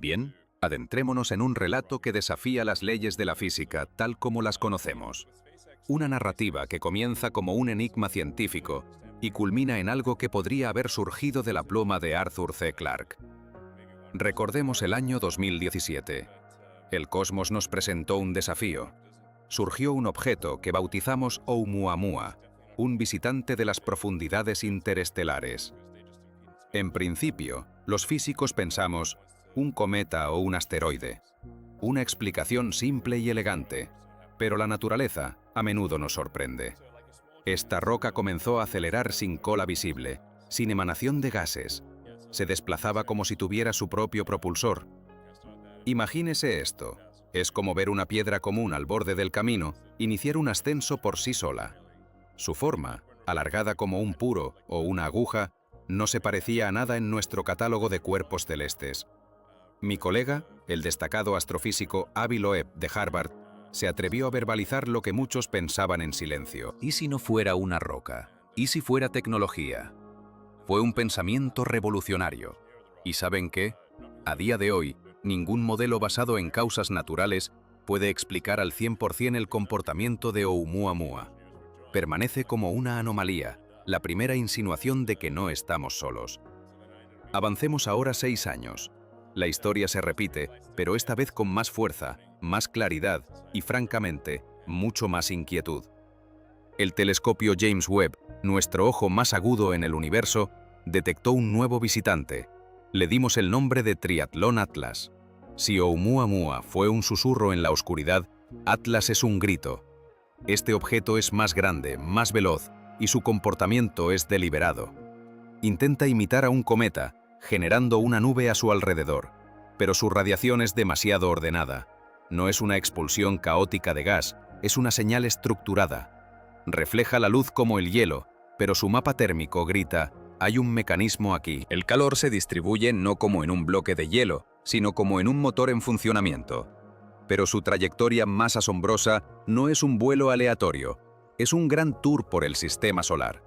Bien, adentrémonos en un relato que desafía las leyes de la física tal como las conocemos. Una narrativa que comienza como un enigma científico y culmina en algo que podría haber surgido de la pluma de Arthur C. Clarke. Recordemos el año 2017. El cosmos nos presentó un desafío. Surgió un objeto que bautizamos Oumuamua, un visitante de las profundidades interestelares. En principio, los físicos pensamos, un cometa o un asteroide. Una explicación simple y elegante, pero la naturaleza a menudo nos sorprende. Esta roca comenzó a acelerar sin cola visible, sin emanación de gases. Se desplazaba como si tuviera su propio propulsor. Imagínese esto. Es como ver una piedra común al borde del camino iniciar un ascenso por sí sola. Su forma, alargada como un puro o una aguja, no se parecía a nada en nuestro catálogo de cuerpos celestes. Mi colega, el destacado astrofísico Avi Loeb de Harvard, se atrevió a verbalizar lo que muchos pensaban en silencio. ¿Y si no fuera una roca? ¿Y si fuera tecnología? Fue un pensamiento revolucionario. ¿Y saben qué? A día de hoy, ningún modelo basado en causas naturales puede explicar al 100% el comportamiento de Oumuamua. Permanece como una anomalía, la primera insinuación de que no estamos solos. Avancemos ahora 6 años. La historia se repite, pero esta vez con más fuerza, más claridad y, francamente, mucho más inquietud. El telescopio James Webb, nuestro ojo más agudo en el universo, detectó un nuevo visitante. Le dimos el nombre de Triatlón Atlas. Si Oumuamua fue un susurro en la oscuridad, Atlas es un grito. Este objeto es más grande, más veloz, y su comportamiento es deliberado. Intenta imitar a un cometa, generando una nube a su alrededor, pero su radiación es demasiado ordenada. No es una expulsión caótica de gas, es una señal estructurada. Refleja la luz como el hielo, pero su mapa térmico grita, hay un mecanismo aquí. El calor se distribuye no como en un bloque de hielo, sino como en un motor en funcionamiento. Pero su trayectoria más asombrosa no es un vuelo aleatorio, es un gran tour por el sistema solar.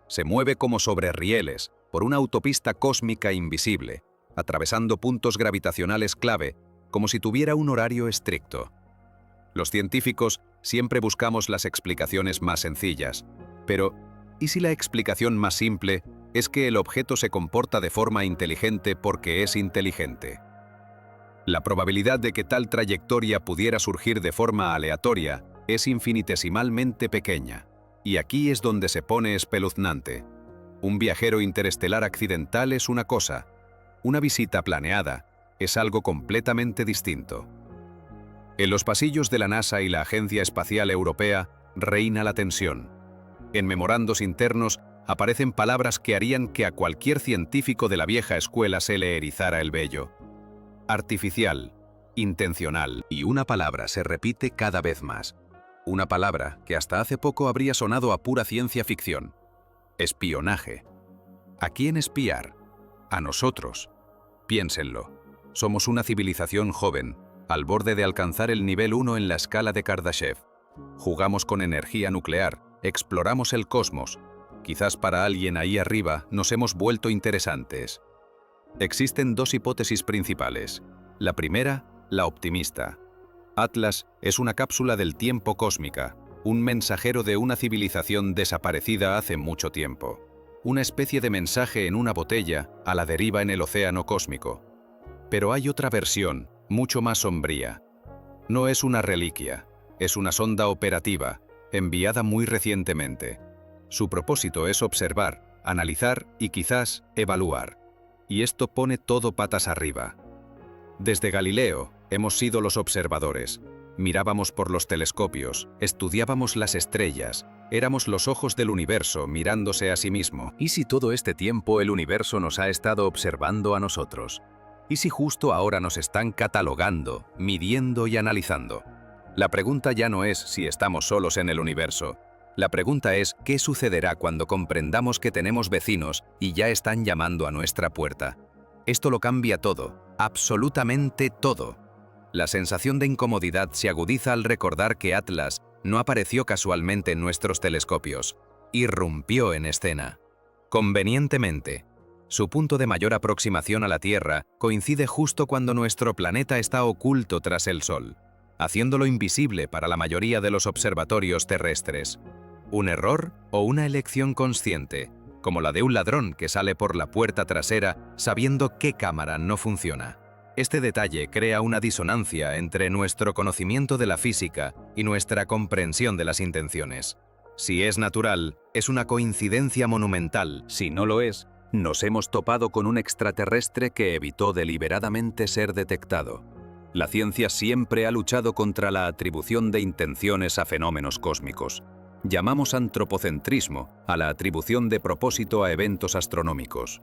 Se mueve como sobre rieles, por una autopista cósmica invisible, atravesando puntos gravitacionales clave, como si tuviera un horario estricto. Los científicos siempre buscamos las explicaciones más sencillas, pero ¿y si la explicación más simple es que el objeto se comporta de forma inteligente porque es inteligente? La probabilidad de que tal trayectoria pudiera surgir de forma aleatoria es infinitesimalmente pequeña. Y aquí es donde se pone espeluznante. Un viajero interestelar accidental es una cosa. Una visita planeada es algo completamente distinto. En los pasillos de la NASA y la Agencia Espacial Europea reina la tensión. En memorandos internos aparecen palabras que harían que a cualquier científico de la vieja escuela se le erizara el vello. Artificial, intencional, y una palabra se repite cada vez más. Una palabra que hasta hace poco habría sonado a pura ciencia ficción. Espionaje. ¿A quién espiar? A nosotros. Piénsenlo. Somos una civilización joven, al borde de alcanzar el nivel 1 en la escala de Kardashev. Jugamos con energía nuclear, exploramos el cosmos. Quizás para alguien ahí arriba nos hemos vuelto interesantes. Existen dos hipótesis principales. La primera, la optimista. Atlas es una cápsula del tiempo cósmica, un mensajero de una civilización desaparecida hace mucho tiempo. Una especie de mensaje en una botella a la deriva en el océano cósmico. Pero hay otra versión, mucho más sombría. No es una reliquia, es una sonda operativa, enviada muy recientemente. Su propósito es observar, analizar y quizás evaluar. Y esto pone todo patas arriba. Desde Galileo hemos sido los observadores. Mirábamos por los telescopios, estudiábamos las estrellas, éramos los ojos del universo mirándose a sí mismo. ¿Y si todo este tiempo el universo nos ha estado observando a nosotros? ¿Y si justo ahora nos están catalogando, midiendo y analizando? La pregunta ya no es si estamos solos en el universo. La pregunta es ¿qué sucederá cuando comprendamos que tenemos vecinos y ya están llamando a nuestra puerta? Esto lo cambia todo, absolutamente todo. La sensación de incomodidad se agudiza al recordar que Atlas no apareció casualmente en nuestros telescopios. Irrumpió en escena. Convenientemente. Su punto de mayor aproximación a la Tierra coincide justo cuando nuestro planeta está oculto tras el Sol, haciéndolo invisible para la mayoría de los observatorios terrestres. ¿Un error o una elección consciente, como la de un ladrón que sale por la puerta trasera sabiendo qué cámara no funciona? Este detalle crea una disonancia entre nuestro conocimiento de la física y nuestra comprensión de las intenciones. Si es natural, es una coincidencia monumental. Si no lo es, nos hemos topado con un extraterrestre que evitó deliberadamente ser detectado. La ciencia siempre ha luchado contra la atribución de intenciones a fenómenos cósmicos. Llamamos antropocentrismo a la atribución de propósito a eventos astronómicos.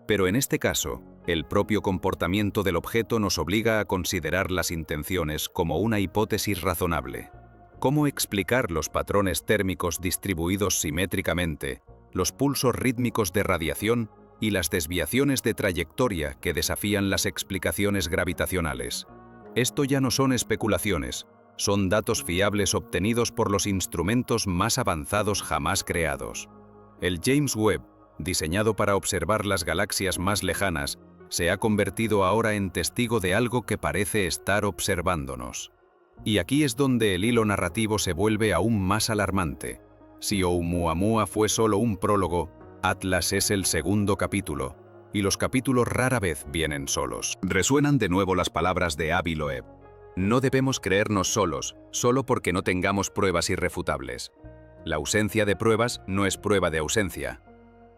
Pero en este caso, el propio comportamiento del objeto nos obliga a considerar las intenciones como una hipótesis razonable. ¿Cómo explicar los patrones térmicos distribuidos simétricamente, los pulsos rítmicos de radiación y las desviaciones de trayectoria que desafían las explicaciones gravitacionales? Esto ya no son especulaciones, son datos fiables obtenidos por los instrumentos más avanzados jamás creados. El James Webb, diseñado para observar las galaxias más lejanas, se ha convertido ahora en testigo de algo que parece estar observándonos. Y aquí es donde el hilo narrativo se vuelve aún más alarmante. Si Oumuamua fue solo un prólogo, Atlas es el segundo capítulo, y los capítulos rara vez vienen solos. Resuenan de nuevo las palabras de Avi Loeb. No debemos creernos solos, solo porque no tengamos pruebas irrefutables. La ausencia de pruebas no es prueba de ausencia.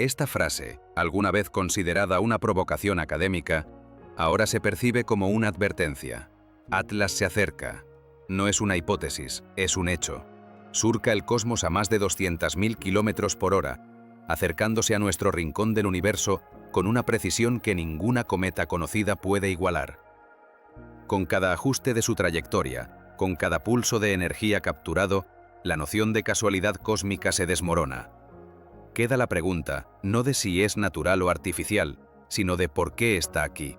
Esta frase, alguna vez considerada una provocación académica, ahora se percibe como una advertencia. Atlas se acerca. No es una hipótesis, es un hecho. Surca el cosmos a más de 200.000 kilómetros por hora, acercándose a nuestro rincón del universo con una precisión que ninguna cometa conocida puede igualar. Con cada ajuste de su trayectoria, con cada pulso de energía capturado, la noción de casualidad cósmica se desmorona. Queda la pregunta, no de si es natural o artificial, sino de por qué está aquí.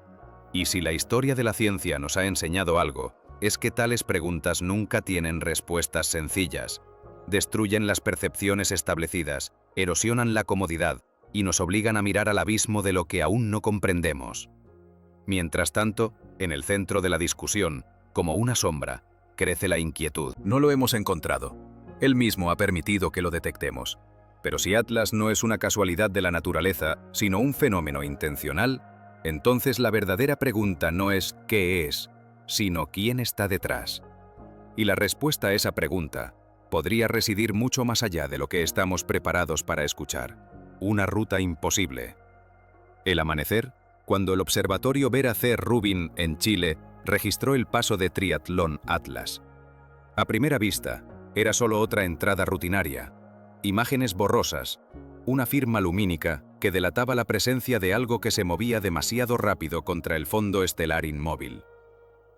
Y si la historia de la ciencia nos ha enseñado algo, es que tales preguntas nunca tienen respuestas sencillas. Destruyen las percepciones establecidas, erosionan la comodidad y nos obligan a mirar al abismo de lo que aún no comprendemos. Mientras tanto, en el centro de la discusión, como una sombra, crece la inquietud. No lo hemos encontrado. Él mismo ha permitido que lo detectemos. Pero si Atlas no es una casualidad de la naturaleza, sino un fenómeno intencional, entonces la verdadera pregunta no es ¿qué es?, sino ¿quién está detrás? Y la respuesta a esa pregunta podría residir mucho más allá de lo que estamos preparados para escuchar. Una ruta imposible. El amanecer, cuando el observatorio Vera C. Rubin, en Chile, registró el paso de triatlón Atlas. A primera vista, era solo otra entrada rutinaria. Imágenes borrosas, una firma lumínica que delataba la presencia de algo que se movía demasiado rápido contra el fondo estelar inmóvil.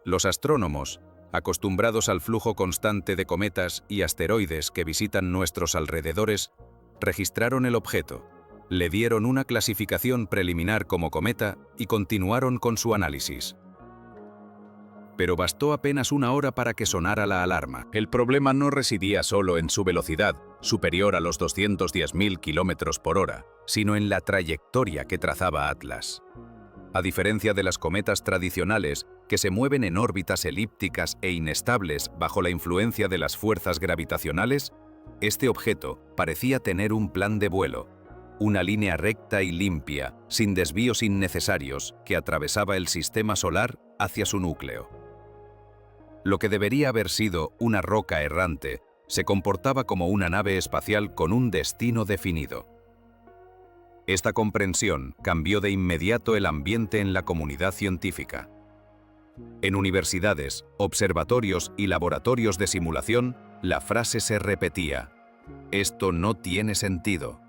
Los astrónomos, acostumbrados al flujo constante de cometas y asteroides que visitan nuestros alrededores, registraron el objeto, le dieron una clasificación preliminar como cometa y continuaron con su análisis. Pero bastó apenas una hora para que sonara la alarma. El problema no residía solo en su velocidad, superior a los 210.000 kilómetros por hora, sino en la trayectoria que trazaba Atlas. A diferencia de las cometas tradicionales, que se mueven en órbitas elípticas e inestables bajo la influencia de las fuerzas gravitacionales, este objeto parecía tener un plan de vuelo, una línea recta y limpia, sin desvíos innecesarios, que atravesaba el sistema solar hacia su núcleo. Lo que debería haber sido una roca errante se comportaba como una nave espacial con un destino definido. Esta comprensión cambió de inmediato el ambiente en la comunidad científica. En universidades, observatorios y laboratorios de simulación, la frase se repetía: «Esto no tiene sentido».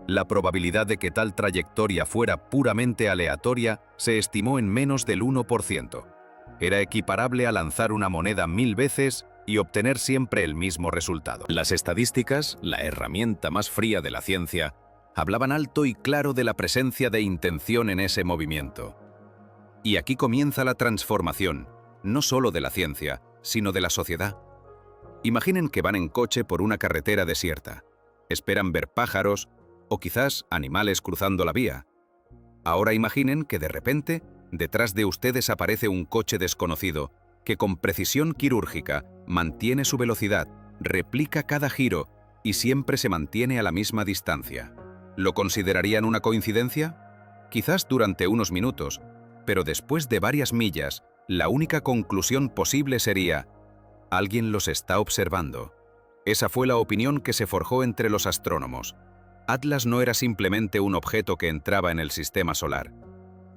La probabilidad de que tal trayectoria fuera puramente aleatoria se estimó en menos del 1%. Era equiparable a lanzar una moneda 1000 veces y obtener siempre el mismo resultado. Las estadísticas, la herramienta más fría de la ciencia, hablaban alto y claro de la presencia de intención en ese movimiento. Y aquí comienza la transformación, no solo de la ciencia, sino de la sociedad. Imaginen que van en coche por una carretera desierta. Esperan ver pájaros o quizás animales cruzando la vía. Ahora imaginen que de repente, detrás de ustedes aparece un coche desconocido que con precisión quirúrgica mantiene su velocidad, replica cada giro y siempre se mantiene a la misma distancia. ¿Lo considerarían una coincidencia? Quizás durante unos minutos, pero después de varias millas, la única conclusión posible sería: alguien los está observando. Esa fue la opinión que se forjó entre los astrónomos. Atlas no era simplemente un objeto que entraba en el sistema solar.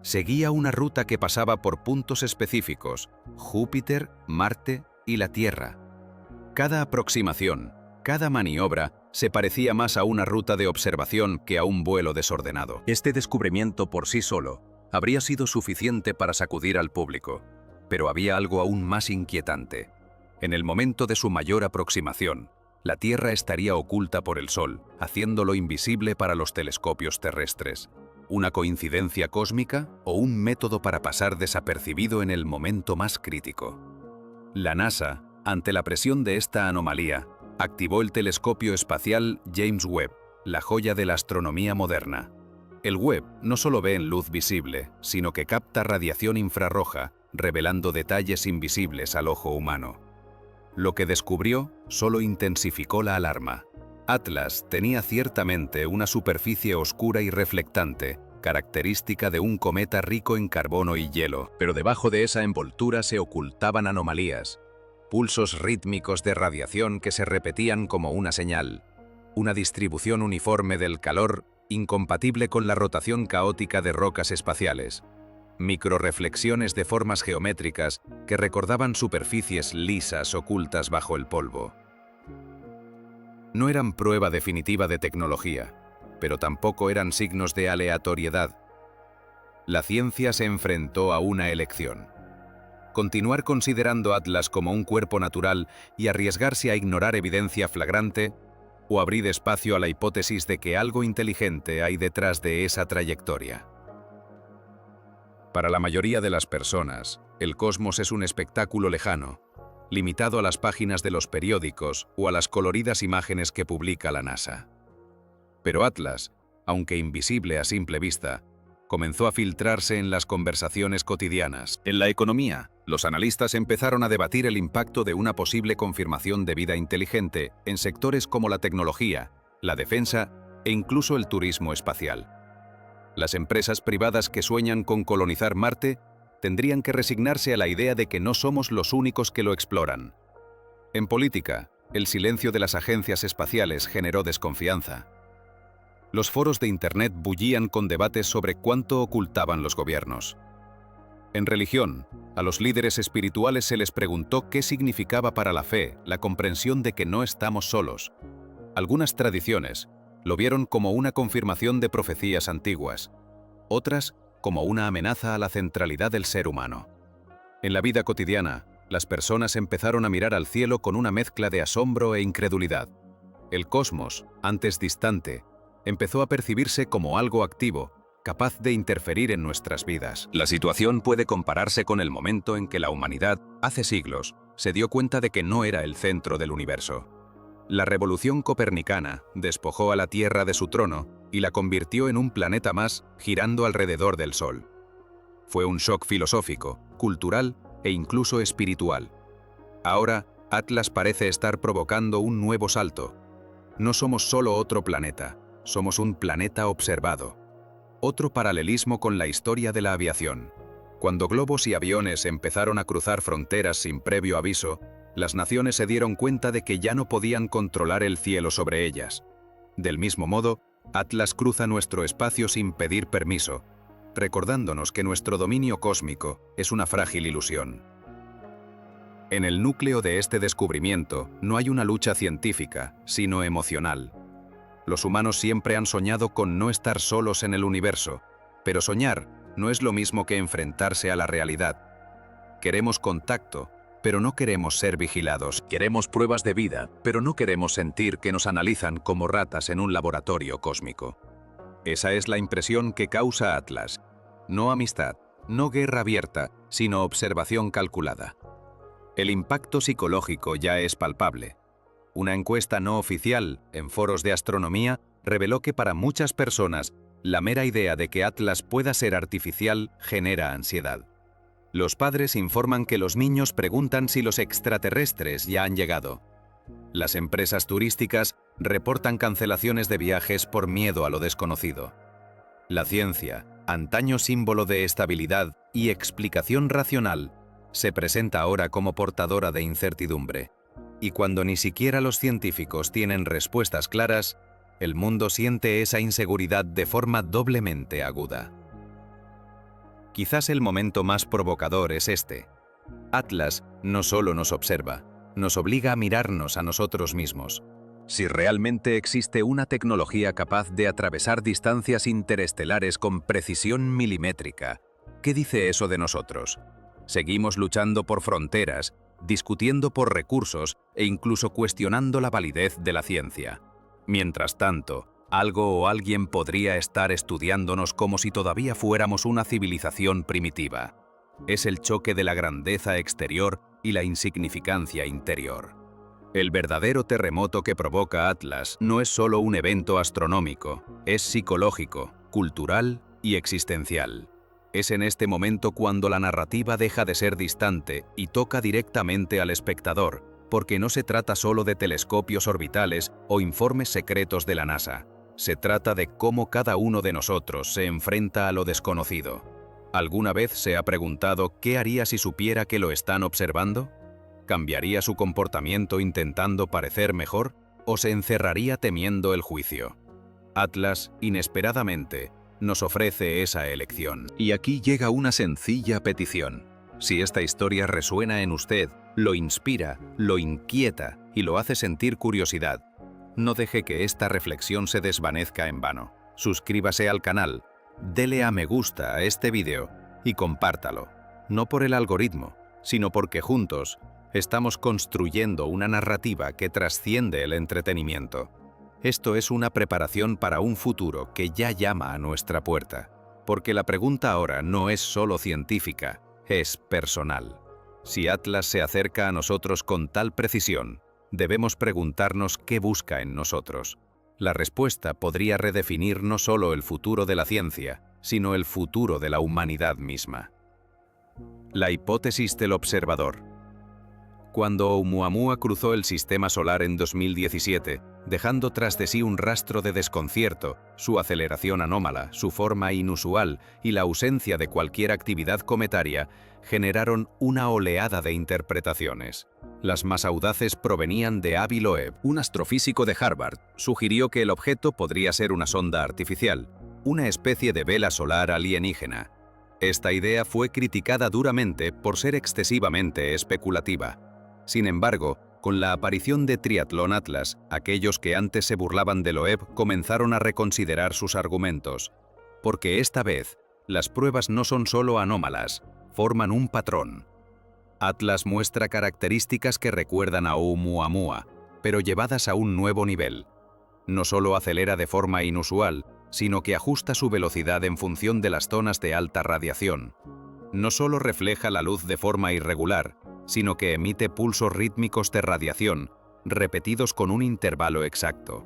Seguía una ruta que pasaba por puntos específicos: Júpiter, Marte y la Tierra. Cada aproximación, cada maniobra, se parecía más a una ruta de observación que a un vuelo desordenado. Este descubrimiento por sí solo habría sido suficiente para sacudir al público, pero había algo aún más inquietante. En el momento de su mayor aproximación, la Tierra estaría oculta por el Sol, haciéndolo invisible para los telescopios terrestres. ¿Una coincidencia cósmica o un método para pasar desapercibido en el momento más crítico? La NASA, ante la presión de esta anomalía, activó el telescopio espacial James Webb, la joya de la astronomía moderna. El Webb no solo ve en luz visible, sino que capta radiación infrarroja, revelando detalles invisibles al ojo humano. Lo que descubrió solo intensificó la alarma. Atlas tenía ciertamente una superficie oscura y reflectante, característica de un cometa rico en carbono y hielo, pero debajo de esa envoltura se ocultaban anomalías, pulsos rítmicos de radiación que se repetían como una señal, una distribución uniforme del calor incompatible con la rotación caótica de rocas espaciales, microreflexiones de formas geométricas que recordaban superficies lisas ocultas bajo el polvo. No eran prueba definitiva de tecnología, pero tampoco eran signos de aleatoriedad. La ciencia se enfrentó a una elección: continuar considerando Atlas como un cuerpo natural y arriesgarse a ignorar evidencia flagrante, o abrir espacio a la hipótesis de que algo inteligente hay detrás de esa trayectoria. Para la mayoría de las personas, el cosmos es un espectáculo lejano, limitado a las páginas de los periódicos o a las coloridas imágenes que publica la NASA. Pero Atlas, aunque invisible a simple vista, comenzó a filtrarse en las conversaciones cotidianas. En la economía, los analistas empezaron a debatir el impacto de una posible confirmación de vida inteligente en sectores como la tecnología, la defensa e incluso el turismo espacial. Las empresas privadas que sueñan con colonizar Marte tendrían que resignarse a la idea de que no somos los únicos que lo exploran. En política, el silencio de las agencias espaciales generó desconfianza. Los foros de Internet bullían con debates sobre cuánto ocultaban los gobiernos. En religión, a los líderes espirituales se les preguntó qué significaba para la fe la comprensión de que no estamos solos. Algunas tradiciones lo vieron como una confirmación de profecías antiguas, otras como una amenaza a la centralidad del ser humano. En la vida cotidiana, las personas empezaron a mirar al cielo con una mezcla de asombro e incredulidad. El cosmos, antes distante, empezó a percibirse como algo activo, capaz de interferir en nuestras vidas. La situación puede compararse con el momento en que la humanidad, hace siglos, se dio cuenta de que no era el centro del universo. La revolución copernicana despojó a la Tierra de su trono y la convirtió en un planeta más girando alrededor del Sol. Fue un shock filosófico, cultural e incluso espiritual. Ahora, Atlas parece estar provocando un nuevo salto. No somos solo otro planeta, somos un planeta observado. Otro paralelismo con la historia de la aviación. Cuando globos y aviones empezaron a cruzar fronteras sin previo aviso, las naciones se dieron cuenta de que ya no podían controlar el cielo sobre ellas. Del mismo modo, Atlas cruza nuestro espacio sin pedir permiso, recordándonos que nuestro dominio cósmico es una frágil ilusión. En el núcleo de este descubrimiento no hay una lucha científica, sino emocional. Los humanos siempre han soñado con no estar solos en el universo, pero soñar no es lo mismo que enfrentarse a la realidad. Queremos contacto, pero no queremos ser vigilados. Queremos pruebas de vida, pero no queremos sentir que nos analizan como ratas en un laboratorio cósmico. Esa es la impresión que causa Atlas. No amistad, no guerra abierta, sino observación calculada. El impacto psicológico ya es palpable. Una encuesta no oficial en foros de astronomía reveló que para muchas personas La mera idea de que Atlas pueda ser artificial genera ansiedad. Los padres informan que los niños preguntan si los extraterrestres ya han llegado. Las empresas turísticas reportan cancelaciones de viajes por miedo a lo desconocido. La ciencia, antaño símbolo de estabilidad y explicación racional, se presenta ahora como portadora de incertidumbre. Y cuando ni siquiera los científicos tienen respuestas claras, el mundo siente esa inseguridad de forma doblemente aguda. Quizás el momento más provocador es este. Atlas no solo nos observa, nos obliga a mirarnos a nosotros mismos. Si realmente existe una tecnología capaz de atravesar distancias interestelares con precisión milimétrica, ¿qué dice eso de nosotros? Seguimos luchando por fronteras, discutiendo por recursos e incluso cuestionando la validez de la ciencia. Mientras tanto, algo o alguien podría estar estudiándonos como si todavía fuéramos una civilización primitiva. Es el choque de la grandeza exterior y la insignificancia interior. El verdadero terremoto que provoca Atlas no es solo un evento astronómico, es psicológico, cultural y existencial. Es en este momento cuando la narrativa deja de ser distante y toca directamente al espectador, porque no se trata solo de telescopios orbitales o informes secretos de la NASA. Se trata de cómo cada uno de nosotros se enfrenta a lo desconocido. ¿Alguna vez se ha preguntado qué haría si supiera que lo están observando? ¿Cambiaría su comportamiento intentando parecer mejor o se encerraría temiendo el juicio? Atlas, inesperadamente, nos ofrece esa elección. Y aquí llega una sencilla petición. Si esta historia resuena en usted, lo inspira, lo inquieta y lo hace sentir curiosidad, no deje que esta reflexión se desvanezca en vano. Suscríbase al canal, dele a me gusta a este vídeo y compártalo. No por el algoritmo, sino porque juntos estamos construyendo una narrativa que trasciende el entretenimiento. Esto es una preparación para un futuro que ya llama a nuestra puerta. Porque la pregunta ahora no es solo científica, es personal. Si Atlas se acerca a nosotros con tal precisión, debemos preguntarnos qué busca en nosotros. La respuesta podría redefinir no solo el futuro de la ciencia, sino el futuro de la humanidad misma. La hipótesis del observador. Cuando Oumuamua cruzó el sistema solar en 2017, dejando tras de sí un rastro de desconcierto, su aceleración anómala, su forma inusual y la ausencia de cualquier actividad cometaria, generaron una oleada de interpretaciones. Las más audaces provenían de Avi Loeb, un astrofísico de Harvard. Sugirió que el objeto podría ser una sonda artificial, una especie de vela solar alienígena. Esta idea fue criticada duramente por ser excesivamente especulativa. Sin embargo, con la aparición de Triatlón Atlas, aquellos que antes se burlaban de Loeb comenzaron a reconsiderar sus argumentos. Porque esta vez, las pruebas no son solo anómalas, forman un patrón. Atlas muestra características que recuerdan a Oumuamua, pero llevadas a un nuevo nivel. No solo acelera de forma inusual, sino que ajusta su velocidad en función de las zonas de alta radiación. No solo refleja la luz de forma irregular, sino que emite pulsos rítmicos de radiación, repetidos con un intervalo exacto.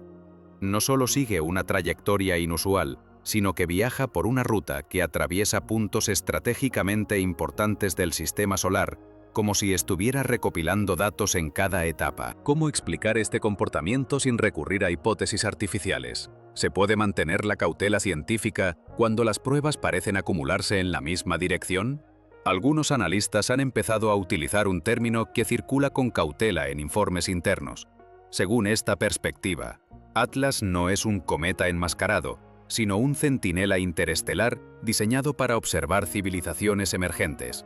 No solo sigue una trayectoria inusual, sino que viaja por una ruta que atraviesa puntos estratégicamente importantes del sistema solar, como si estuviera recopilando datos en cada etapa. ¿Cómo explicar este comportamiento sin recurrir a hipótesis artificiales? ¿Se puede mantener la cautela científica cuando las pruebas parecen acumularse en la misma dirección? Algunos analistas han empezado a utilizar un término que circula con cautela en informes internos. Según esta perspectiva, Atlas no es un cometa enmascarado, sino un centinela interestelar diseñado para observar civilizaciones emergentes.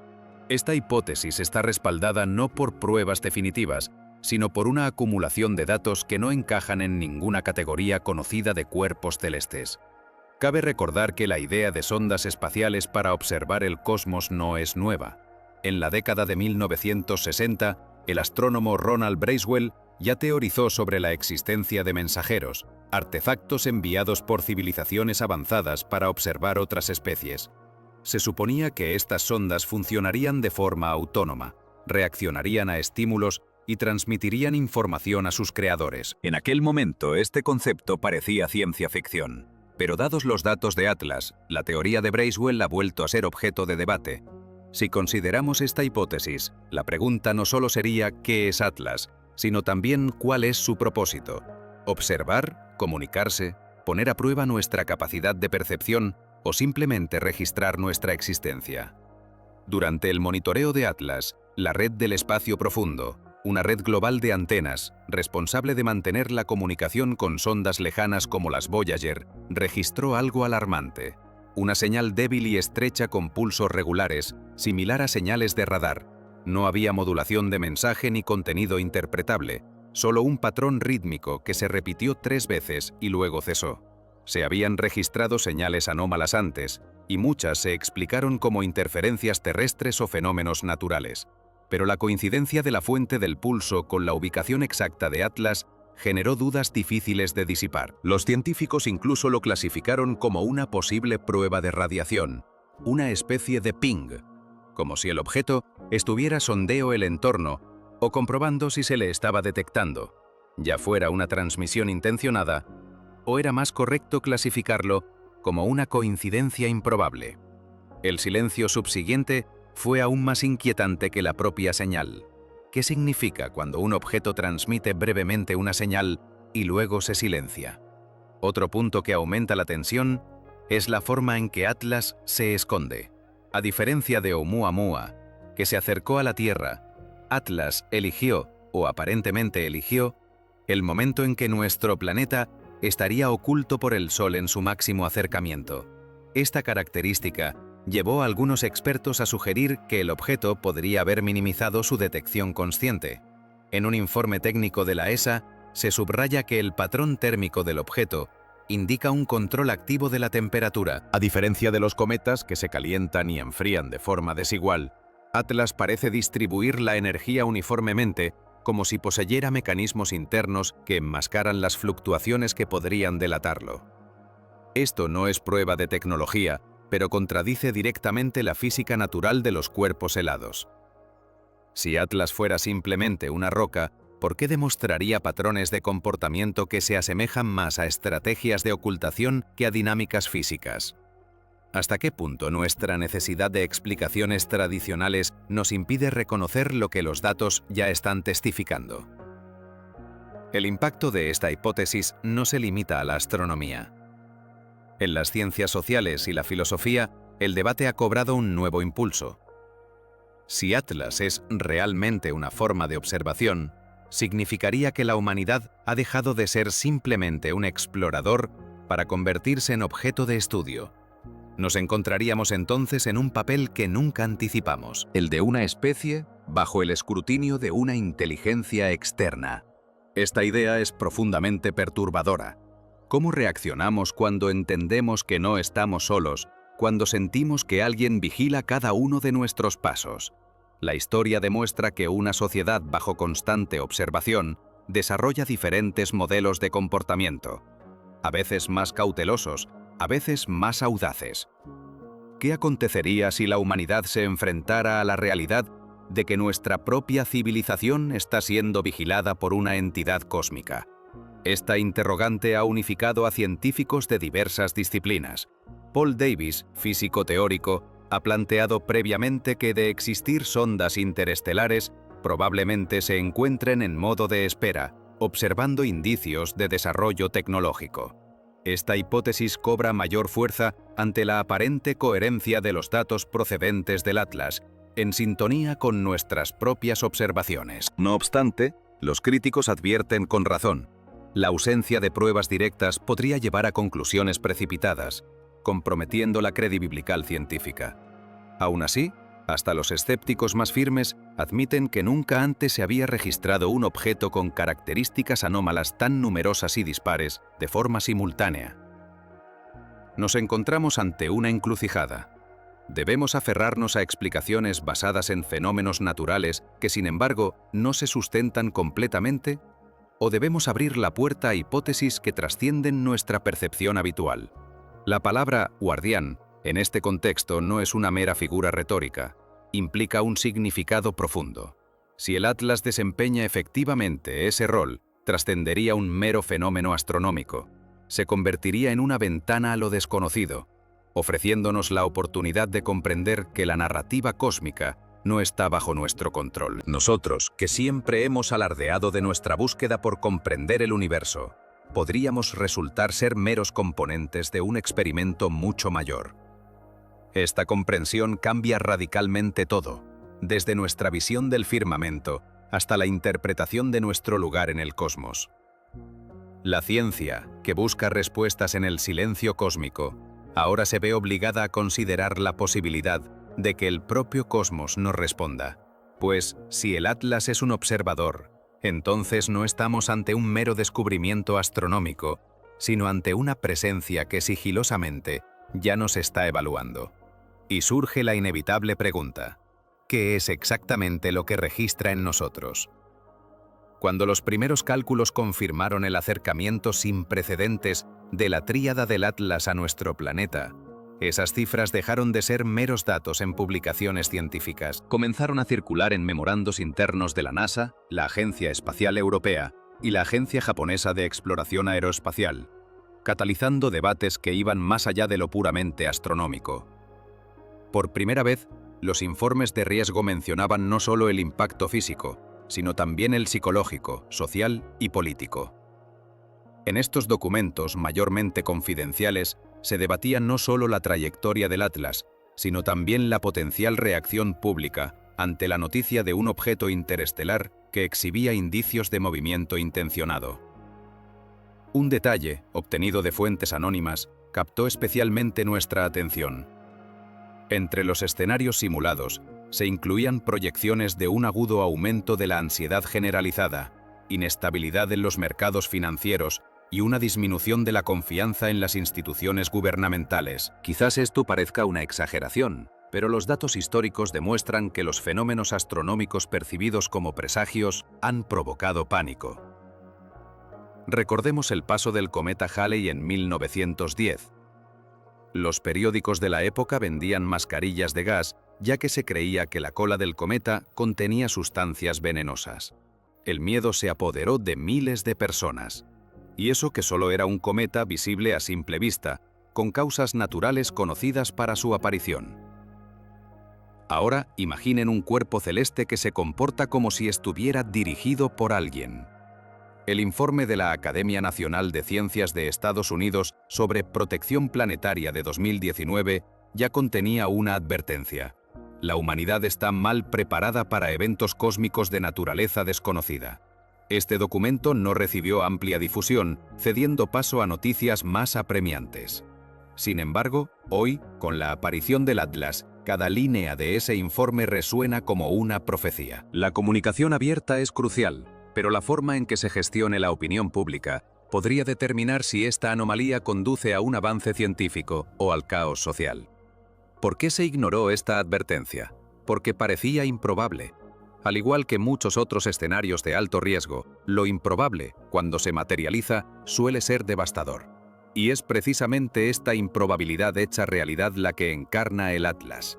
Esta hipótesis está respaldada no por pruebas definitivas, sino por una acumulación de datos que no encajan en ninguna categoría conocida de cuerpos celestes. Cabe recordar que la idea de sondas espaciales para observar el cosmos no es nueva. En la década de 1960, el astrónomo Ronald Bracewell ya teorizó sobre la existencia de mensajeros, artefactos enviados por civilizaciones avanzadas para observar otras especies. Se suponía que estas sondas funcionarían de forma autónoma, reaccionarían a estímulos y transmitirían información a sus creadores. En aquel momento, este concepto parecía ciencia ficción. Pero dados los datos de Atlas, la teoría de Bracewell ha vuelto a ser objeto de debate. Si consideramos esta hipótesis, la pregunta no solo sería ¿qué es Atlas?, sino también ¿cuál es su propósito? ¿Observar, comunicarse, poner a prueba nuestra capacidad de percepción o simplemente registrar nuestra existencia? Durante el monitoreo de Atlas, la red del espacio profundo, una red global de antenas, responsable de mantener la comunicación con sondas lejanas como las Voyager, registró algo alarmante. Una señal débil y estrecha con pulsos regulares, similar a señales de radar. No había modulación de mensaje ni contenido interpretable, solo un patrón rítmico que se repitió 3 veces y luego cesó. Se habían registrado señales anómalas antes, y muchas se explicaron como interferencias terrestres o fenómenos naturales. Pero la coincidencia de la fuente del pulso con la ubicación exacta de Atlas generó dudas difíciles de disipar. Los científicos incluso lo clasificaron como una posible prueba de radiación, una especie de ping, como si el objeto estuviera sondeo el entorno o comprobando si se le estaba detectando, ya fuera una transmisión intencionada o era más correcto clasificarlo como una coincidencia improbable. El silencio subsiguiente fue aún más inquietante que la propia señal. ¿Qué significa cuando un objeto transmite brevemente una señal y luego se silencia? Otro punto que aumenta la tensión es la forma en que Atlas se esconde. A diferencia de Oumuamua, que se acercó a la Tierra, Atlas eligió, o aparentemente eligió, el momento en que nuestro planeta estaría oculto por el Sol en su máximo acercamiento. Esta característica llevó a algunos expertos a sugerir que el objeto podría haber minimizado su detección consciente. En un informe técnico de la ESA, se subraya que el patrón térmico del objeto indica un control activo de la temperatura. A diferencia de los cometas que se calientan y enfrían de forma desigual, Atlas parece distribuir la energía uniformemente, como si poseyera mecanismos internos que enmascaran las fluctuaciones que podrían delatarlo. Esto no es prueba de tecnología, pero contradice directamente la física natural de los cuerpos helados. Si Atlas fuera simplemente una roca, ¿por qué demostraría patrones de comportamiento que se asemejan más a estrategias de ocultación que a dinámicas físicas? ¿Hasta qué punto nuestra necesidad de explicaciones tradicionales nos impide reconocer lo que los datos ya están testificando? El impacto de esta hipótesis no se limita a la astronomía. En las ciencias sociales y la filosofía, el debate ha cobrado un nuevo impulso. Si Atlas es realmente una forma de observación, significaría que la humanidad ha dejado de ser simplemente un explorador para convertirse en objeto de estudio. Nos encontraríamos entonces en un papel que nunca anticipamos, el de una especie bajo el escrutinio de una inteligencia externa. Esta idea es profundamente perturbadora. ¿Cómo reaccionamos cuando entendemos que no estamos solos, cuando sentimos que alguien vigila cada uno de nuestros pasos? La historia demuestra que una sociedad bajo constante observación desarrolla diferentes modelos de comportamiento, a veces más cautelosos, a veces más audaces. ¿Qué acontecería si la humanidad se enfrentara a la realidad de que nuestra propia civilización está siendo vigilada por una entidad cósmica? Esta interrogante ha unificado a científicos de diversas disciplinas. Paul Davies, físico teórico, ha planteado previamente que de existir sondas interestelares, probablemente se encuentren en modo de espera, observando indicios de desarrollo tecnológico. Esta hipótesis cobra mayor fuerza ante la aparente coherencia de los datos procedentes del Atlas, en sintonía con nuestras propias observaciones. No obstante, los críticos advierten con razón. La ausencia de pruebas directas podría llevar a conclusiones precipitadas, comprometiendo la credibilidad científica. Aún así, hasta los escépticos más firmes admiten que nunca antes se había registrado un objeto con características anómalas tan numerosas y dispares de forma simultánea. Nos encontramos ante una encrucijada. ¿Debemos aferrarnos a explicaciones basadas en fenómenos naturales que, sin embargo, no se sustentan completamente? ¿O debemos abrir la puerta a hipótesis que trascienden nuestra percepción habitual? La palabra guardián, en este contexto, no es una mera figura retórica, implica un significado profundo. Si el Atlas desempeña efectivamente ese rol, trascendería un mero fenómeno astronómico. se convertiría en una ventana a lo desconocido, ofreciéndonos la oportunidad de comprender que la narrativa cósmica no está bajo nuestro control. Nosotros, que siempre hemos alardeado de nuestra búsqueda por comprender el universo, podríamos resultar ser meros componentes de un experimento mucho mayor. Esta comprensión cambia radicalmente todo, desde nuestra visión del firmamento hasta la interpretación de nuestro lugar en el cosmos. La ciencia, que busca respuestas en el silencio cósmico, ahora se ve obligada a considerar la posibilidad de que el propio cosmos nos responda. Pues, si el Atlas es un observador, entonces no estamos ante un mero descubrimiento astronómico, sino ante una presencia que sigilosamente ya nos está evaluando. Y surge la inevitable pregunta: ¿qué es exactamente lo que registra en nosotros? Cuando los primeros cálculos confirmaron el acercamiento sin precedentes de la tríada del Atlas a nuestro planeta, esas cifras dejaron de ser meros datos en publicaciones científicas. Comenzaron a circular en memorandos internos de la NASA, la Agencia Espacial Europea y la Agencia Japonesa de Exploración Aeroespacial, catalizando debates que iban más allá de lo puramente astronómico. Por primera vez, los informes de riesgo mencionaban no solo el impacto físico, sino también el psicológico, social y político. En estos documentos, mayormente confidenciales, se debatía no solo la trayectoria del Atlas, sino también la potencial reacción pública ante la noticia de un objeto interestelar que exhibía indicios de movimiento intencionado. Un detalle, obtenido de fuentes anónimas, captó especialmente nuestra atención. Entre los escenarios simulados, se incluían proyecciones de un agudo aumento de la ansiedad generalizada, inestabilidad en los mercados financieros y una disminución de la confianza en las instituciones gubernamentales. Quizás esto parezca una exageración, pero los datos históricos demuestran que los fenómenos astronómicos percibidos como presagios han provocado pánico. Recordemos el paso del cometa Halley en 1910. Los periódicos de la época vendían mascarillas de gas, ya que se creía que la cola del cometa contenía sustancias venenosas. El miedo se apoderó de miles de personas. Y eso que solo era un cometa visible a simple vista, con causas naturales conocidas para su aparición. Ahora imaginen un cuerpo celeste que se comporta como si estuviera dirigido por alguien. El informe de la Academia Nacional de Ciencias de Estados Unidos sobre protección planetaria de 2019 ya contenía una advertencia. La humanidad está mal preparada para eventos cósmicos de naturaleza desconocida. Este documento no recibió amplia difusión, cediendo paso a noticias más apremiantes. Sin embargo, hoy, con la aparición del Atlas, cada línea de ese informe resuena como una profecía. La comunicación abierta es crucial, pero la forma en que se gestione la opinión pública podría determinar si esta anomalía conduce a un avance científico o al caos social. ¿Por qué se ignoró esta advertencia? Porque parecía improbable. Al igual que muchos otros escenarios de alto riesgo, lo improbable, cuando se materializa, suele ser devastador. Y es precisamente esta improbabilidad hecha realidad la que encarna el Atlas.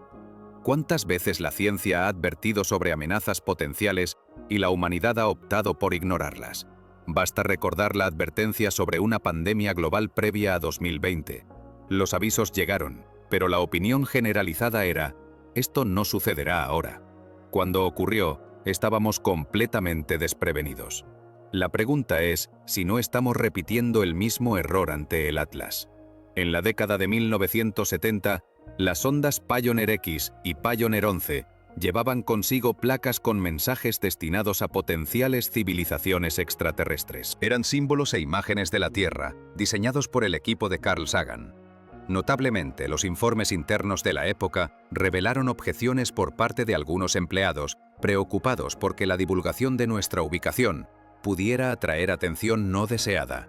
¿Cuántas veces la ciencia ha advertido sobre amenazas potenciales y la humanidad ha optado por ignorarlas? Basta recordar la advertencia sobre una pandemia global previa a 2020. Los avisos llegaron, pero la opinión generalizada era: esto no sucederá ahora. Cuando ocurrió, estábamos completamente desprevenidos. La pregunta es si no estamos repitiendo el mismo error ante el Atlas. En la década de 1970, las sondas Pioneer X y Pioneer 11 llevaban consigo placas con mensajes destinados a potenciales civilizaciones extraterrestres. Eran símbolos e imágenes de la Tierra, diseñados por el equipo de Carl Sagan. Notablemente, los informes internos de la época revelaron objeciones por parte de algunos empleados, preocupados porque la divulgación de nuestra ubicación pudiera atraer atención no deseada.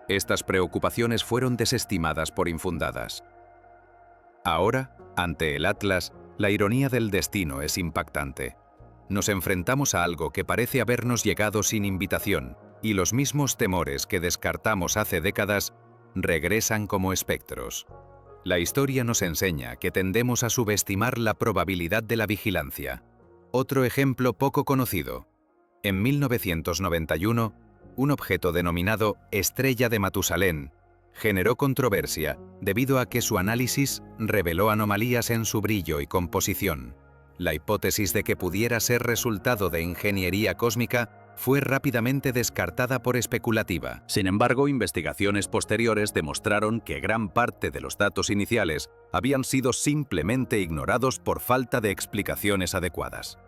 Estas preocupaciones fueron desestimadas por infundadas. Ahora, ante el Atlas, la ironía del destino es impactante. Nos enfrentamos a algo que parece habernos llegado sin invitación, y los mismos temores que descartamos hace décadas regresan como espectros. La historia nos enseña que tendemos a subestimar la probabilidad de la vigilancia. Otro ejemplo poco conocido. En 1991, un objeto denominado Estrella de Matusalén, generó controversia debido a que su análisis reveló anomalías en su brillo y composición. La hipótesis de que pudiera ser resultado de ingeniería cósmica fue rápidamente descartada por especulativa. Sin embargo, investigaciones posteriores demostraron que gran parte de los datos iniciales habían sido simplemente ignorados por falta de explicaciones adecuadas.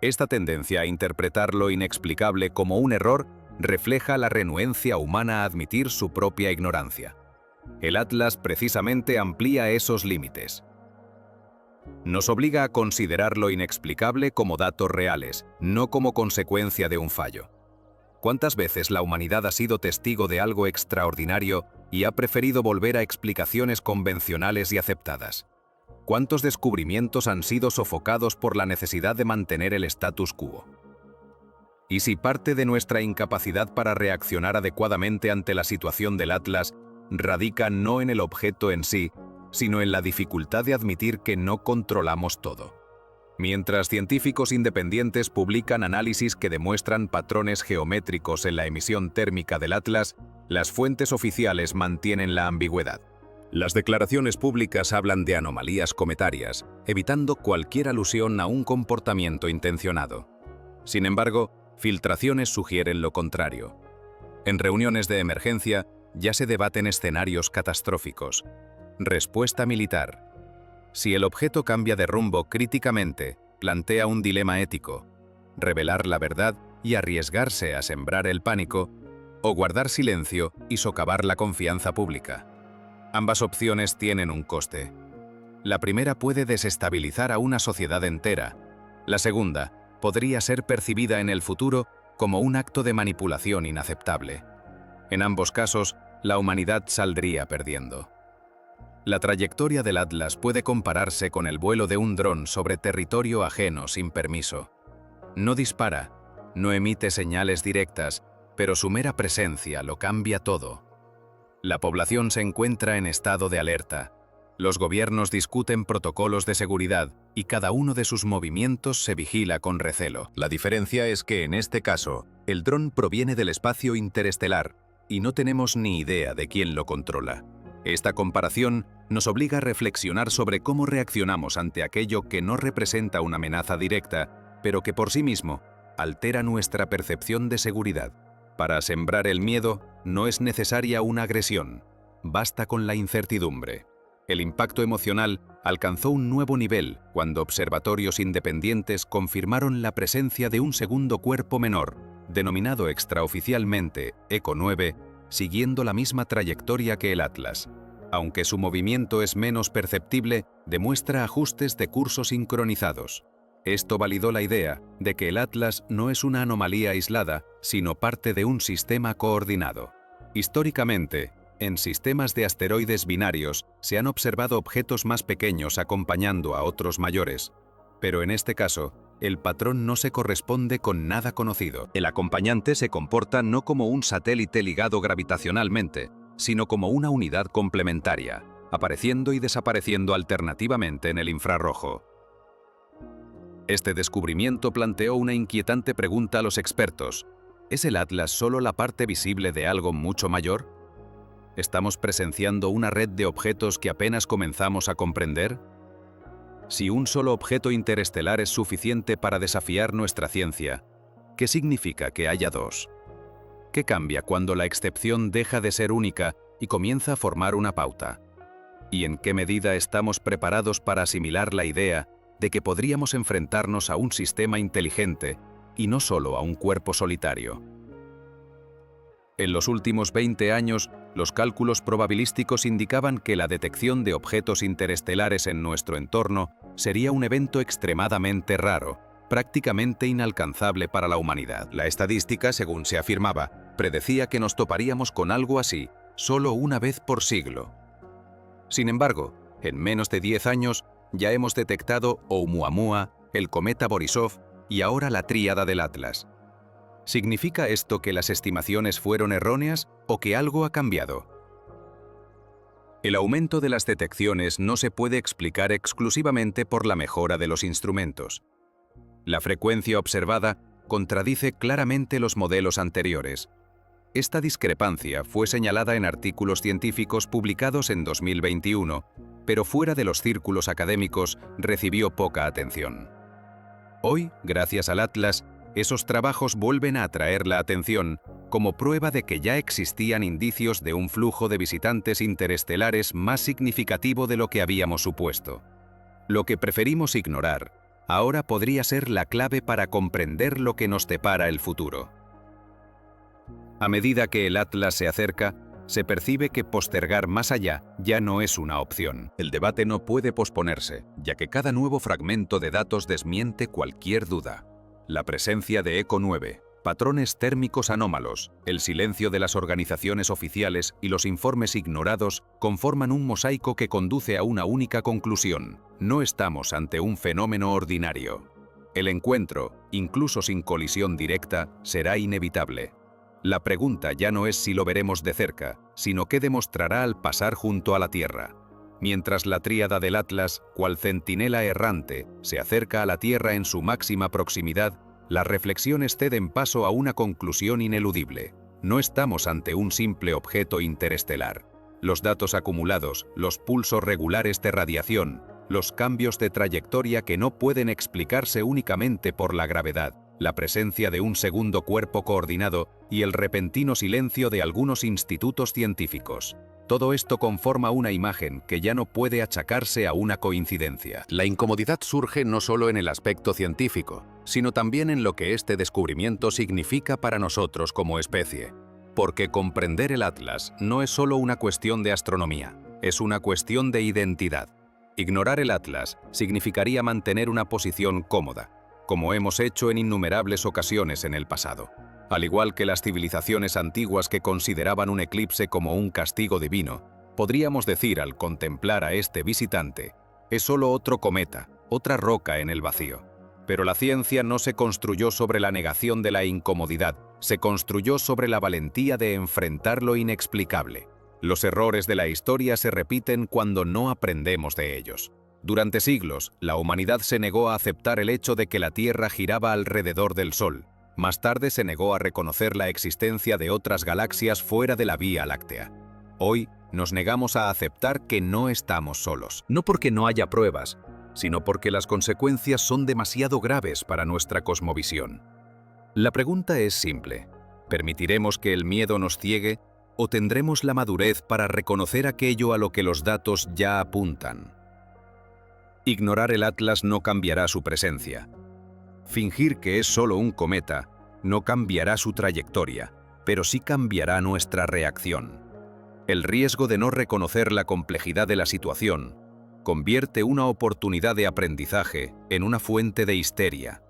Esta tendencia a interpretar lo inexplicable como un error refleja la renuencia humana a admitir su propia ignorancia. El Atlas precisamente amplía esos límites. Nos obliga a considerar lo inexplicable como datos reales, no como consecuencia de un fallo. ¿Cuántas veces la humanidad ha sido testigo de algo extraordinario y ha preferido volver a explicaciones convencionales y aceptadas? ¿Cuántos descubrimientos han sido sofocados por la necesidad de mantener el status quo? ¿Y si parte de nuestra incapacidad para reaccionar adecuadamente ante la situación del Atlas radica no en el objeto en sí, sino en la dificultad de admitir que no controlamos todo? Mientras científicos independientes publican análisis que demuestran patrones geométricos en la emisión térmica del Atlas, las fuentes oficiales mantienen la ambigüedad. Las declaraciones públicas hablan de anomalías cometarias, evitando cualquier alusión a un comportamiento intencionado. Sin embargo, filtraciones sugieren lo contrario. En reuniones de emergencia ya se debaten escenarios catastróficos. Respuesta militar. Si el objeto cambia de rumbo críticamente, plantea un dilema ético: revelar la verdad y arriesgarse a sembrar el pánico, o guardar silencio y socavar la confianza pública. Ambas opciones tienen un coste. La primera puede desestabilizar a una sociedad entera. La segunda podría ser percibida en el futuro como un acto de manipulación inaceptable. En ambos casos, la humanidad saldría perdiendo. La trayectoria del Atlas puede compararse con el vuelo de un dron sobre territorio ajeno sin permiso. No dispara, no emite señales directas, pero su mera presencia lo cambia todo. La población se encuentra en estado de alerta. Los gobiernos discuten protocolos de seguridad y cada uno de sus movimientos se vigila con recelo. La diferencia es que en este caso, el dron proviene del espacio interestelar y no tenemos ni idea de quién lo controla. Esta comparación nos obliga a reflexionar sobre cómo reaccionamos ante aquello que no representa una amenaza directa, pero que por sí mismo altera nuestra percepción de seguridad. Para sembrar el miedo no es necesaria una agresión, basta con la incertidumbre. El impacto emocional alcanzó un nuevo nivel cuando observatorios independientes confirmaron la presencia de un segundo cuerpo menor, denominado extraoficialmente ECO 9, siguiendo la misma trayectoria que el Atlas. Aunque su movimiento es menos perceptible, demuestra ajustes de curso sincronizados. Esto validó la idea de que el Atlas no es una anomalía aislada, sino parte de un sistema coordinado. Históricamente, en sistemas de asteroides binarios se han observado objetos más pequeños acompañando a otros mayores, pero en este caso, el patrón no se corresponde con nada conocido. El acompañante se comporta no como un satélite ligado gravitacionalmente, sino como una unidad complementaria, apareciendo y desapareciendo alternativamente en el infrarrojo. Este descubrimiento planteó una inquietante pregunta a los expertos: ¿es el Atlas solo la parte visible de algo mucho mayor? ¿Estamos presenciando una red de objetos que apenas comenzamos a comprender? Si un solo objeto interestelar es suficiente para desafiar nuestra ciencia, ¿qué significa que haya dos? ¿Qué cambia cuando la excepción deja de ser única y comienza a formar una pauta? ¿Y en qué medida estamos preparados para asimilar la idea de que podríamos enfrentarnos a un sistema inteligente y no solo a un cuerpo solitario? En los últimos 20 años, los cálculos probabilísticos indicaban que la detección de objetos interestelares en nuestro entorno sería un evento extremadamente raro, prácticamente inalcanzable para la humanidad. La estadística, según se afirmaba, predecía que nos toparíamos con algo así solo una vez por siglo. Sin embargo, en menos de 10 años ya hemos detectado Oumuamua, el cometa Borisov y ahora la tríada del Atlas. ¿Significa esto que las estimaciones fueron erróneas o que algo ha cambiado? El aumento de las detecciones no se puede explicar exclusivamente por la mejora de los instrumentos. La frecuencia observada contradice claramente los modelos anteriores. Esta discrepancia fue señalada en artículos científicos publicados en 2021, pero fuera de los círculos académicos recibió poca atención. Hoy, gracias al Atlas, esos trabajos vuelven a atraer la atención como prueba de que ya existían indicios de un flujo de visitantes interestelares más significativo de lo que habíamos supuesto. Lo que preferimos ignorar ahora podría ser la clave para comprender lo que nos depara el futuro. A medida que el Atlas se acerca, se percibe que postergar más allá ya no es una opción. El debate no puede posponerse, ya que cada nuevo fragmento de datos desmiente cualquier duda. La presencia de ECO 9, patrones térmicos anómalos, el silencio de las organizaciones oficiales y los informes ignorados conforman un mosaico que conduce a una única conclusión: no estamos ante un fenómeno ordinario. El encuentro, incluso sin colisión directa, será inevitable. La pregunta ya no es si lo veremos de cerca, sino qué demostrará al pasar junto a la Tierra. Mientras la tríada del Atlas, cual centinela errante, se acerca a la Tierra en su máxima proximidad, las reflexiones ceden paso a una conclusión ineludible. No estamos ante un simple objeto interestelar. Los datos acumulados, los pulsos regulares de radiación, los cambios de trayectoria que no pueden explicarse únicamente por la gravedad, la presencia de un segundo cuerpo coordinado y el repentino silencio de algunos institutos científicos. Todo esto conforma una imagen que ya no puede achacarse a una coincidencia. La incomodidad surge no solo en el aspecto científico, sino también en lo que este descubrimiento significa para nosotros como especie. Porque comprender el Atlas no es solo una cuestión de astronomía, es una cuestión de identidad. Ignorar el Atlas significaría mantener una posición cómoda, como hemos hecho en innumerables ocasiones en el pasado. Al igual que las civilizaciones antiguas que consideraban un eclipse como un castigo divino, podríamos decir al contemplar a este visitante: es solo otro cometa, otra roca en el vacío. Pero la ciencia no se construyó sobre la negación de la incomodidad, se construyó sobre la valentía de enfrentar lo inexplicable. Los errores de la historia se repiten cuando no aprendemos de ellos. Durante siglos, la humanidad se negó a aceptar el hecho de que la Tierra giraba alrededor del Sol. Más tarde se negó a reconocer la existencia de otras galaxias fuera de la Vía Láctea. Hoy nos negamos a aceptar que no estamos solos. No porque no haya pruebas, sino porque las consecuencias son demasiado graves para nuestra cosmovisión. La pregunta es simple: ¿permitiremos que el miedo nos ciegue o tendremos la madurez para reconocer aquello a lo que los datos ya apuntan? Ignorar el Atlas no cambiará su presencia. Fingir que es solo un cometa no cambiará su trayectoria, pero sí cambiará nuestra reacción. El riesgo de no reconocer la complejidad de la situación convierte una oportunidad de aprendizaje en una fuente de histeria.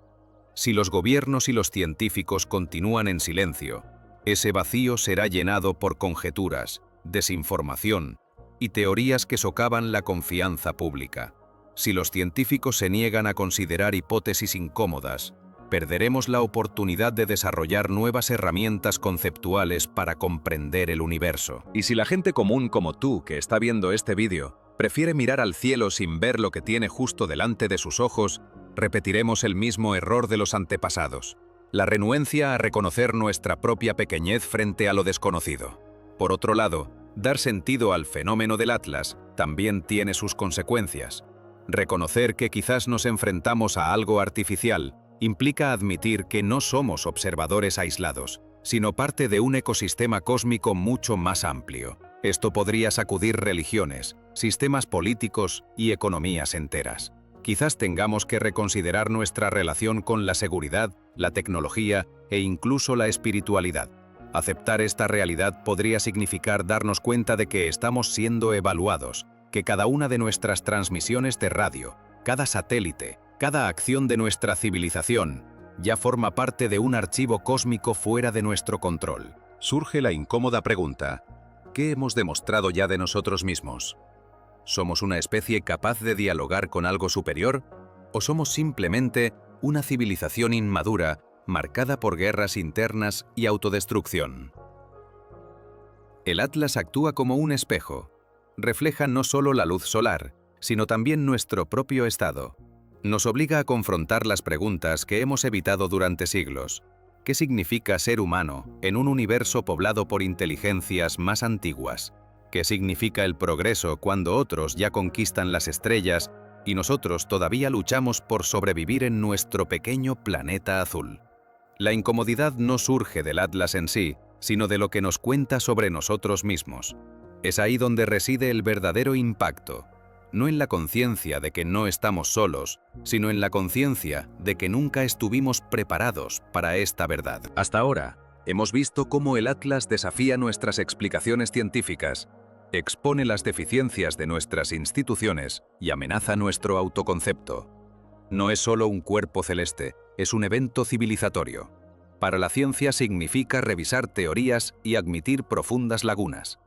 Si los gobiernos y los científicos continúan en silencio, ese vacío será llenado por conjeturas, desinformación y teorías que socavan la confianza pública. Si los científicos se niegan a considerar hipótesis incómodas, perderemos la oportunidad de desarrollar nuevas herramientas conceptuales para comprender el universo. Y si la gente común como tú que está viendo este vídeo prefiere mirar al cielo sin ver lo que tiene justo delante de sus ojos, repetiremos el mismo error de los antepasados: la renuencia a reconocer nuestra propia pequeñez frente a lo desconocido. Por otro lado, dar sentido al fenómeno del Atlas también tiene sus consecuencias. Reconocer que quizás nos enfrentamos a algo artificial implica admitir que no somos observadores aislados, sino parte de un ecosistema cósmico mucho más amplio. Esto podría sacudir religiones, sistemas políticos y economías enteras. Quizás tengamos que reconsiderar nuestra relación con la seguridad, la tecnología e incluso la espiritualidad. Aceptar esta realidad podría significar darnos cuenta de que estamos siendo evaluados, que cada una de nuestras transmisiones de radio, cada satélite, cada acción de nuestra civilización, ya forma parte de un archivo cósmico fuera de nuestro control. Surge la incómoda pregunta: ¿qué hemos demostrado ya de nosotros mismos? ¿Somos una especie capaz de dialogar con algo superior? ¿O somos simplemente una civilización inmadura, marcada por guerras internas y autodestrucción? El Atlas actúa como un espejo. Refleja no solo la luz solar, sino también nuestro propio estado. Nos obliga a confrontar las preguntas que hemos evitado durante siglos. ¿Qué significa ser humano en un universo poblado por inteligencias más antiguas? ¿Qué significa el progreso cuando otros ya conquistan las estrellas y nosotros todavía luchamos por sobrevivir en nuestro pequeño planeta azul? La incomodidad no surge del Atlas en sí, sino de lo que nos cuenta sobre nosotros mismos. Es ahí donde reside el verdadero impacto, no en la conciencia de que no estamos solos, sino en la conciencia de que nunca estuvimos preparados para esta verdad. Hasta ahora, hemos visto cómo el Atlas desafía nuestras explicaciones científicas, expone las deficiencias de nuestras instituciones y amenaza nuestro autoconcepto. No es solo un cuerpo celeste, es un evento civilizatorio. Para la ciencia significa revisar teorías y admitir profundas lagunas.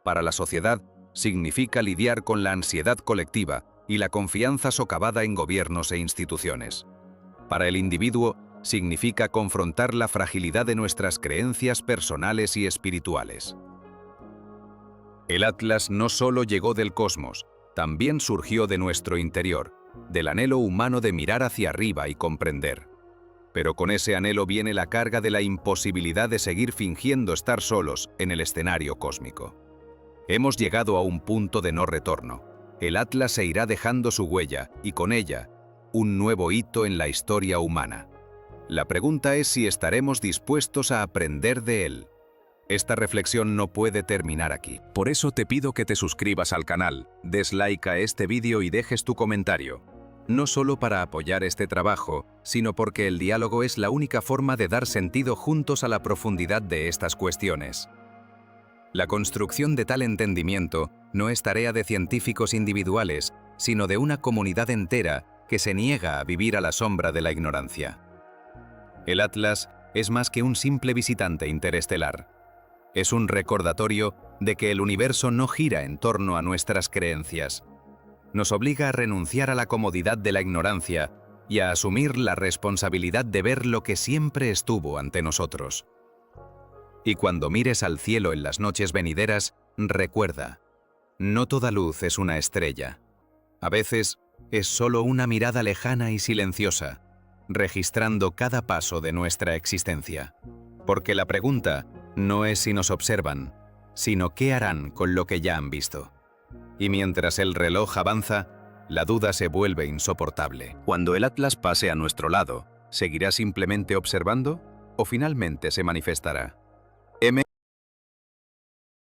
Para la sociedad, significa lidiar con la ansiedad colectiva y la confianza socavada en gobiernos e instituciones. Para el individuo, significa confrontar la fragilidad de nuestras creencias personales y espirituales. El Atlas no solo llegó del cosmos, también surgió de nuestro interior, del anhelo humano de mirar hacia arriba y comprender. Pero con ese anhelo viene la carga de la imposibilidad de seguir fingiendo estar solos en el escenario cósmico. Hemos llegado a un punto de no retorno. El Atlas se irá dejando su huella y con ella, un nuevo hito en la historia humana. La pregunta es si estaremos dispuestos a aprender de él. Esta reflexión no puede terminar aquí. Por eso te pido que te suscribas al canal, des like a este vídeo y dejes tu comentario. No solo para apoyar este trabajo, sino porque el diálogo es la única forma de dar sentido juntos a la profundidad de estas cuestiones. La construcción de tal entendimiento no es tarea de científicos individuales, sino de una comunidad entera que se niega a vivir a la sombra de la ignorancia. El Atlas es más que un simple visitante interestelar. Es un recordatorio de que el universo no gira en torno a nuestras creencias. Nos obliga a renunciar a la comodidad de la ignorancia y a asumir la responsabilidad de ver lo que siempre estuvo ante nosotros. Y cuando mires al cielo en las noches venideras, recuerda, no toda luz es una estrella. A veces es solo una mirada lejana y silenciosa, registrando cada paso de nuestra existencia. Porque la pregunta no es si nos observan, sino qué harán con lo que ya han visto. Y mientras el reloj avanza, la duda se vuelve insoportable. Cuando el Atlas pase a nuestro lado, ¿seguirá simplemente observando o finalmente se manifestará?